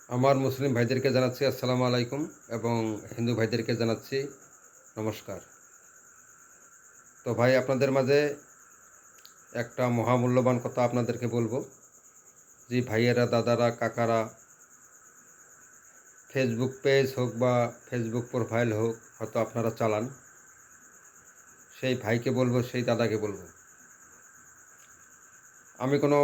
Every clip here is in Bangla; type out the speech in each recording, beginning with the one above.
আমার মুসলিম ভাইদেরকে জানাচ্ছি আসসালামু আলাইকুম এবং হিন্দু ভাইদেরকে জানাচ্ছি নমস্কার। তো ভাই আপনাদের মাঝে একটা মহামূল্যবান কথা আপনাদেরকে বলবো। যে ভাইয়েরা, দাদারা, কাকারা ফেসবুক পেজ হোক বা ফেসবুক প্রোফাইল হোক হয়তো আপনারা চালান, সেই ভাইকে বলবো, সেই দাদাকে বলবো, আমি কোনো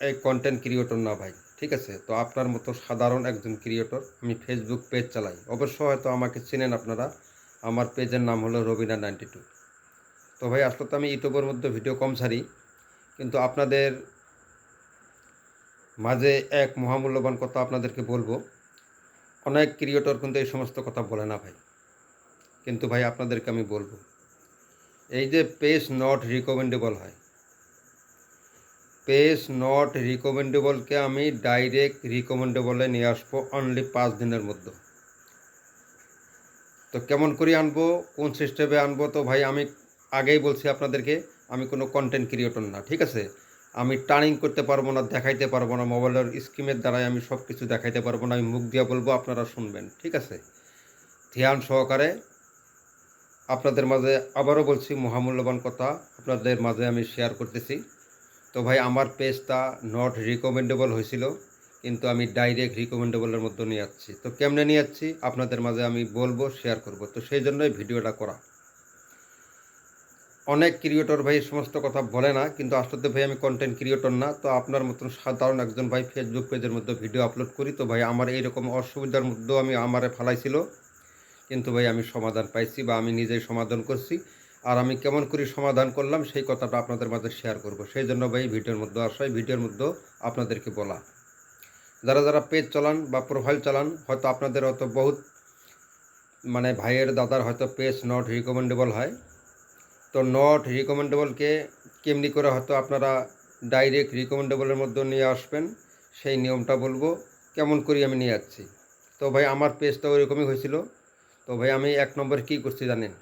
এই কন্টেন্ট ক্রিয়েটর না ভাই, ঠিক আছে? তো আপনার মতো সাধারণ একজন ক্রিয়েটর, আমি ফেসবুক পেজ চালাই। অবশ্য হয়তো আমাকে চেনেন আপনারা। আমার পেজের নাম হলো রবিনা92। তো ভাই আসলে তো আমি ইউটিউবের মধ্যে ভিডিও কম ছাড়ি, কিন্তু আপনাদের মাঝে এক মহামূল্যবান কথা আপনাদেরকে বলবো। অনেক ক্রিয়েটর কিন্তু এই সমস্ত কথা বলে না ভাই, কিন্তু ভাই আপনাদেরকে আমি বলবো, এই যে পেজ নট রিকমেন্ডেবল হয়, পেজ নট রিকমেন্ডেবলকে আমি ডাইরেক্ট রিকমেন্ডেবলে নিয়ে আসবো অনলি 5 দিনের মধ্যে। তো কেমন করে আনবো, কোন সিস্টেমে আনবো? তো ভাই আমি আগেই বলছি আপনাদেরকে, আমি কোনো কন্টেন্ট ক্রিয়েটর না, ঠিক আছে? আমি টার্নিং করতে পারবো না, দেখাইতে পারবো না, মোবাইলের স্ক্রিনের দ্বারাই আমি সব কিছু দেখাইতে পারবো না। আমি মুখ দিয়ে বলবো, আপনারা শুনবেন, ঠিক আছে? ধ্যান সহকারে আপনাদের মাঝে আবারও বলছি, মহামূল্যবান কথা আপনাদের মাঝে আমি শেয়ার করতেছি। তো ভাই আমার পেজটা নট রিকমেন্ডেবল হয়েছিল, কিন্তু আমি ডাইরেক্ট রিকমেন্ডেবলের মধ্যে নিয়ে যাচ্ছি। তো কেমনে নিয়ে যাচ্ছি আপনাদের মাঝে আমি বলবো, শেয়ার করব। তো সেই জন্যই ভিডিওটা করা। অনেক ক্রিয়েটর ভাই সমস্ত কথা বলে না, কিন্তু আসলে ভাই আমি কন্টেন্ট ক্রিয়েটর না। তো আপনার মতন সাধারণ একজন ভাই ফেসবুক পেজের মধ্যে ভিডিও আপলোড করি। তো ভাই আমার এইরকম অসুবিধার মধ্যেও আমারে ফালাইছিল, কিন্তু ভাই আমি সমাধান পাইছি বা আমি নিজেই সমাধান করছি। আর আমি কেমন করে সমাধান করলাম সেই কথাটা আপনাদের মাঝে শেয়ার করব। সেই জন্য ভাই ভিডিওর মধ্যে আসাই, ভিডিওর মধ্যে আপনাদেরকে বলা। যারা যারা পেজ চালান বা প্রোফাইল চালান, হয়তো আপনাদের হয়তো বহুত ভাইয়ের, দাদার হয়তো পেজ নট রিকমেন্ডেবল হয়। তো নট রিকমেন্ডেবলকে কেমনি করে হয়তো আপনারা ডাইরেক্ট রিকমেন্ডেবলের মধ্যে নিয়ে আসবেন, সেই নিয়মটা বলবো, কেমন করি আমি নিয়ে যাচ্ছি। তো ভাই আমার পেজটা ওইরকমই হয়েছিল। তো ভাই আমি 1 নম্বরে কী করছি জানেন?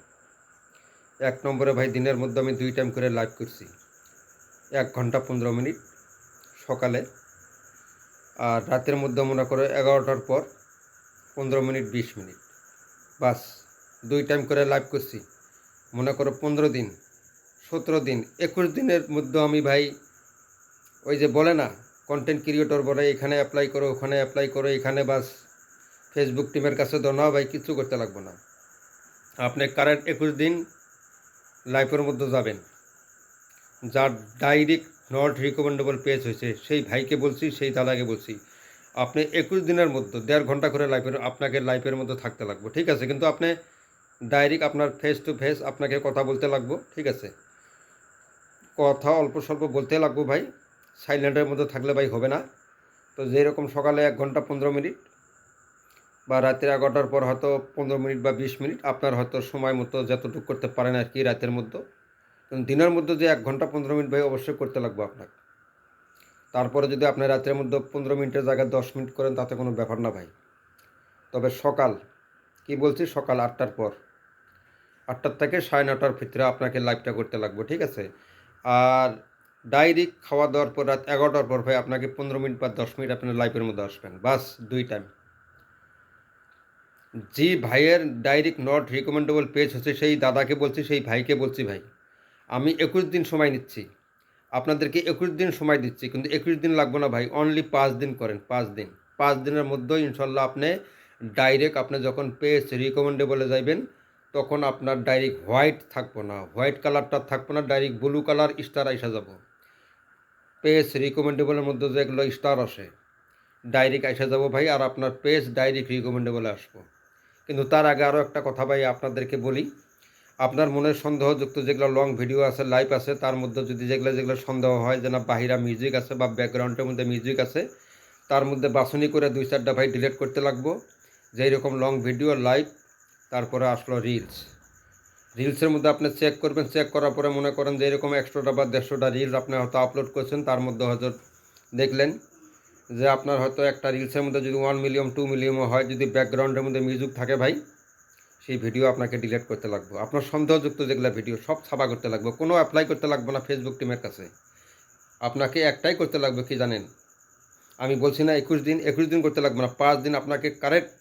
1 নম্বরে ভাই দিনের মধ্যে আমি 2 টাইম করে লাইভ করছি, 1 ঘন্টা 15 মিনিট সকালে, আর রাতের মধ্যে মনে করো 11টার পর 15 মিনিট 20 মিনিট, বাস 2 টাইম করে লাইভ করছি। মনে করো 15 দিন, 17 দিন, 21 দিনের মধ্যে আমি ভাই, ওই যে বলে না কন্টেন্ট ক্রিয়েটর বলে, এখানে অ্যাপ্লাই করো, ওখানে অ্যাপ্লাই করো, এখানে বাস ফেসবুক টিমের কাছে দাও না ভাই, কিচ্ছু করতে লাগবে না। আপনি কারেন্ট 21 দিন লাইফের মধ্যে যাবেন, যার ডাইরেক্ট নট রিকমেন্ডেবল পেজ হয়েছে, সেই ভাইকে বলছি, সেই দাদাকে বলছি, আপনি 21 দিনের মধ্যে 1.5 ঘন্টা করে আপনাকে লাইফের মধ্যে থাকতে লাগবে, ঠিক আছে? কিন্তু আপনি ডাইরেক্ট আপনার ফেস টু ফেস আপনাকে কথা বলতে লাগবো, ঠিক আছে? কথা অল্প স্বল্প বলতে লাগবো ভাই, সাইলেন্টের মধ্যে থাকলে ভাই হবে না। তো যেরকম সকালে 1 ঘন্টা 15 মিনিট বা রাতের 11টার পর হয়তো 15 মিনিট বা 20 মিনিট, আপনার হয়তো সময় মতো যতটুকু করতে পারেন আর কি রাতের মধ্যে। দিনের মধ্যে যে 1 ঘন্টা 15 মিনিট ভাই অবশ্যই করতে লাগবে আপনাকে। তারপরে যদি আপনি রাতের মধ্যে 15 মিনিটের জায়গায় 10 মিনিট করেন, তাতে কোনো ব্যাপার না ভাই। তবে সকাল, কি বলছি, সকাল 8টার পর, 8টার থেকে 9:30টার ভিতরে আপনাকে লাইভটা করতে লাগবে, ঠিক আছে? আর ডাইরেক্ট খাওয়া দাওয়ার পর রাত 11টার পর ভাই আপনাকে 15 মিনিট বা 10 মিনিট আপনার লাইভের মধ্যে আসবেন, বাস 2 টাইম। যে ভাইয়ের ডাইরেক্ট নট রিকমেন্ডেবল পেজ হচ্ছে, সেই দাদাকে বলছি, সেই ভাইকে বলছি, ভাই আমি 21 দিন সময় নিচ্ছি, আপনাদেরকে 21 দিন সময় দিচ্ছি, কিন্তু 21 দিন লাগবে না ভাই, অনলি 5 দিন করেন, 5 দিন। 5 দিনের মধ্যেই ইনশাল্লাহ আপনি ডাইরেক্ট, আপনি যখন পেজ রিকমেন্ডেবলে যাইবেন, তখন আপনার ডাইরেক্ট হোয়াইট থাকবো না, হোয়াইট কালারটা থাকবো না, ডাইরেক্ট ব্লু কালার স্টার আইসা যাব। পেজ রিকমেন্ডেবলের মধ্যে যেগুলো স্টার আসে, ডাইরেক্ট আইসা যাব ভাই, আর আপনার পেজ ডাইরেক্ট রিকমেন্ডেবলে আসবো। কিন্তু তার আগে আরও একটা কথা ভাই আপনাদেরকে বলি, আপনার মনের সন্দেহযুক্ত যেগুলো লং ভিডিও আছে, লাইভ আছে, তার মধ্যে যদি যেগুলো যেগুলো সন্দেহ হয় যে না বাহিরা মিউজিক আছে বা ব্যাকগ্রাউন্ডের মধ্যে মিউজিক আছে, তার মধ্যে বাছনি করে 2-4টা ভাই ডিলিট করতে লাগবো। যেই রকম লং ভিডিও, লাইভ, তারপরে আসলো রিলস। রিলসের মধ্যে আপনি চেক করবেন, চেক করার পরে মনে করেন যে এরকম 100টা বা 150টা রিলস আপনি হয়তো আপলোড করছেন, তার মধ্যে হয়তো দেখলেন যে আপনার হয়তো একটা রিলসের মধ্যে যদি 1 মিলিয়ন 2 মিলিয়নও হয়, যদি ব্যাকগ্রাউন্ডের মধ্যে মিউজিক থাকে ভাই, সেই ভিডিও আপনাকে ডিলিট করতে লাগবে। আপনার সন্দেহযুক্ত যেগুলো ভিডিও সব ছাপা করতে লাগবে, কোনো অ্যাপ্লাই করতে লাগবে না ফেসবুক টিমের কাছে। আপনাকে একটাই করতে লাগবে, কি জানেন? আমি বলছি না 21 দিন করতে লাগবে না, 5 দিন আপনাকে কারেক্ট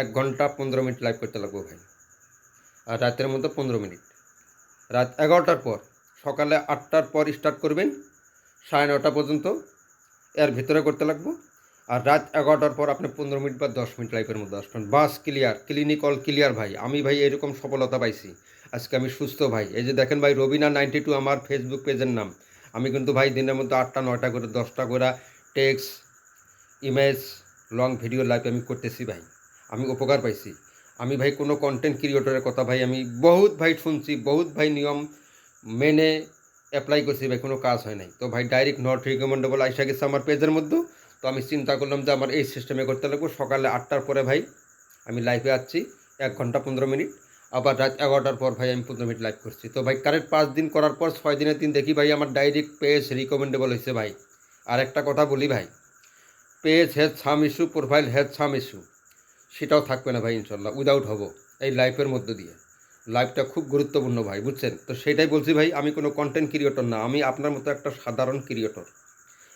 1 ঘন্টা 15 মিনিট লাইভ করতে লাগবে ভাই। আর রাতের মধ্যে 15 মিনিট, রাত 11টার পর, সকালে 8টার পর স্টার্ট করবেন 9:30 পর্যন্ত, এর ভিতরে করতে লাগবো। আর রাত 11টার পর আপনি 15 মিনিট বা 10 মিনিট লাইফের মধ্যে আসবেন, বাস ক্লিয়ার, ক্লিনিক অল ক্লিয়ার ভাই। আমি ভাই এরকম সফলতা পাইছি, আজকে আমি সুস্থ ভাই। এই যে দেখেন ভাই, রবিনা92 আমার ফেসবুক পেজের নাম। আমি কিন্তু ভাই দিনের মধ্যে 8টা 9টা করে 10টা করে text, image, long video live আমি করতেছি ভাই। আমি উপকার পাইছি। আমি ভাই কোনো কন্টেন্ট ক্রিয়েটরের কথা ভাই আমি বহুত ভাই শুনছি, বহুত ভাই নিয়ম মেনে অ্যাপ্লাই করছি ভাই, কোনো কাজ হয় নাই। তো ভাই ডাইরেক্ট নট রিকমেন্ডেবল আইসা গেছে আমার পেজের মধ্যে। তো আমি চিন্তা করলাম যে আমার এই সিস্টেমে করতে লাগবো। সকালে 8টার পরে ভাই আমি লাইভে আসছি 1 ঘন্টা 15 মিনিট, আবার রাত 11টার পর ভাই আমি 15 মিনিট লাইভ করছি। তো ভাই কারেক্ট 5 দিন করার পর 6 দিনের দিন দেখি ভাই আমার ডাইরেক্ট পেজ রিকমেন্ডেবল হয়েছে ভাই। আর একটা কথা বলি ভাই, page has some issue, profile has some issue, সেটাও থাকবে না ভাই ইনশাল্লাহ, উইদাউট হবো এই লাইফের মধ্যে দিয়ে। লাইফটা খুব গুরুত্বপূর্ণ ভাই, বুঝছেন? তো সেটাই বলছি ভাই, আমি কোনো কন্টেন্ট ক্রিয়েটর না, আমি আপনার মতো একটা সাধারণ ক্রিয়েটর।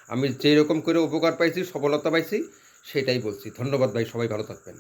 আমি যেই রকম করে উপকার পাইছি, সফলতা পাইছি, সেটাই বলছি। ধন্যবাদ ভাই, সবাই ভালো থাকবেন।